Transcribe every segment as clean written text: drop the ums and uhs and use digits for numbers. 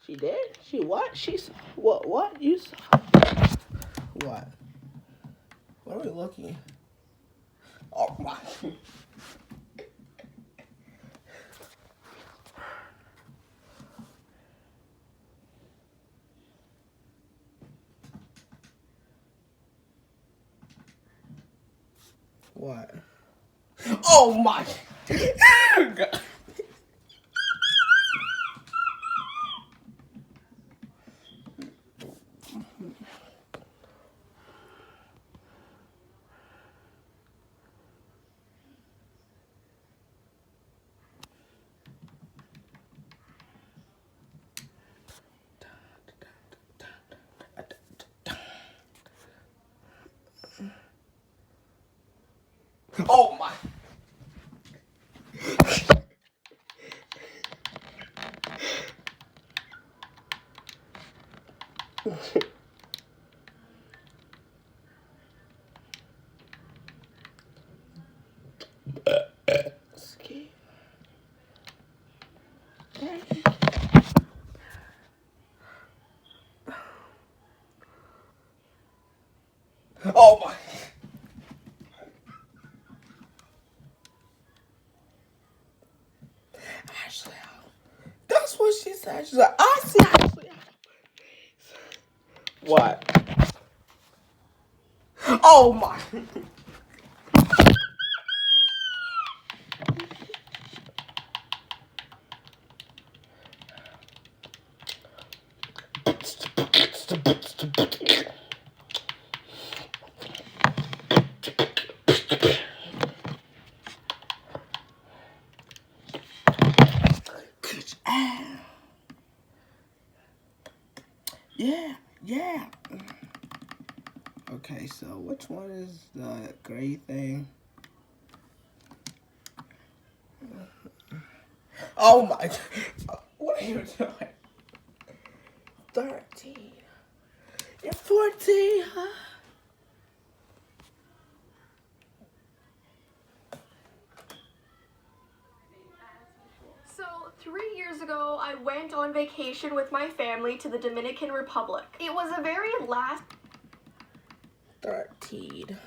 She did? She what? She's what? What? You saw? What? What are we looking? Oh my. What? Oh my. God. Oh my. Ski. Oh my. Ashley, that's what she said. She's like, I see Ashley. What? Oh my. Yeah, yeah. Okay, so which one is the gray thing? Oh my. What are you doing? 13. You're 14, huh? So, 3 years ago, I went on vacation with my family to the Dominican Republic. It was a very last... 13.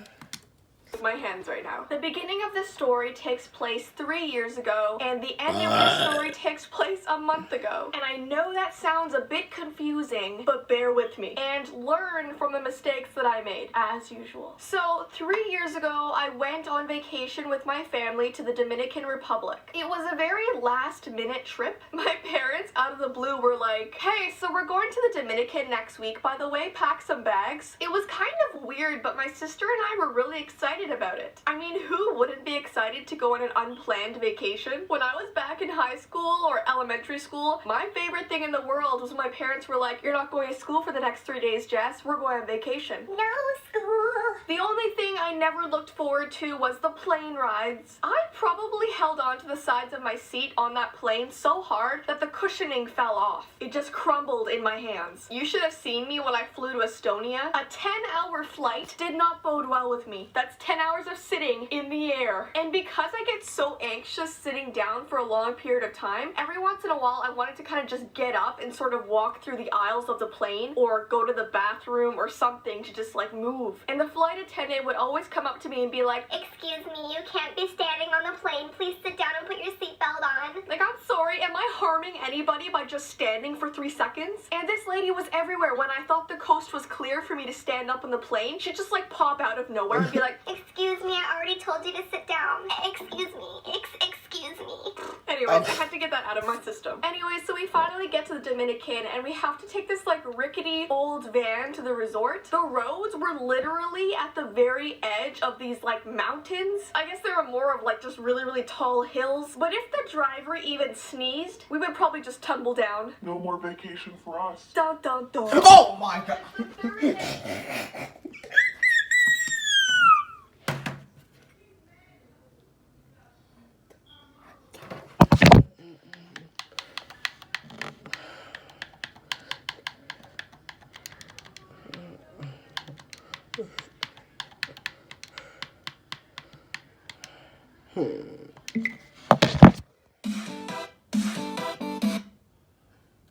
My hands right now. The beginning of this story takes place 3 years ago, and the ending of the story takes place a month ago. And I know that sounds a bit confusing, but bear with me and learn from the mistakes that I made, as usual. So, 3 years ago, I went on vacation with my family to the Dominican Republic. It was a very last-minute trip. My parents, out of the blue, were like, hey, so we're going to the Dominican next week, by the way, pack some bags. It was kind of weird, but my sister and I were really excited about it. I mean, who wouldn't be excited to go on an unplanned vacation? When I was back in high school or elementary school, my favorite thing in the world was when my parents were like, you're not going to school for the next 3 days, Jess. We're going on vacation. No school. The only thing I never looked forward to was the plane rides. I probably held onto the sides of my seat on that plane so hard that the cushioning fell off. It just crumbled in my hands. You should have seen me when I flew to Estonia. A 10-hour flight did not bode well with me. That's 10 hours of sitting in the air. And because I get so anxious sitting down for a long period of time, every once in a while I wanted to kind of just get up and sort of walk through the aisles of the plane or go to the bathroom or something to just like move. And the flight attendant would always come up to me and be like, Excuse me, you can't be standing on the plane. Please sit down and put your seatbelt on. like, I'm sorry, am I harming anybody by just standing for 3 seconds? And this lady was everywhere. When I thought the coast was clear for me to stand up on the plane, she'd just like pop out of nowhere and be like, Excuse me, I already told you to sit down. Excuse me. Excuse me. Anyways, I had to get that out of my system. Anyway, so we finally get to the Dominican and we have to take this like rickety old van to the resort. The roads were literally at the very edge of these like mountains. I guess they were more of like just really, really tall hills. But if the driver even sneezed, we would probably just tumble down. No more vacation for us. Dun dun dun. Oh my god.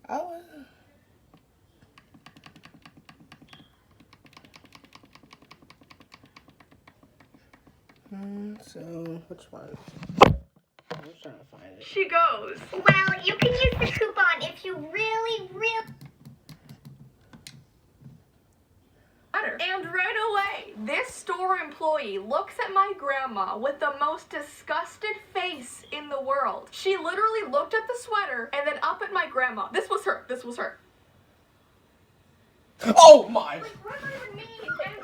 I was So, which one? I'm just trying to find it. She goes, Well, you can use the coupon if you really. and right away, this store employee looks at my grandma with the most disgusted face in the world. She literally looked at the sweater and then up at my grandma. This was her. Oh my! Like, what am I mean? And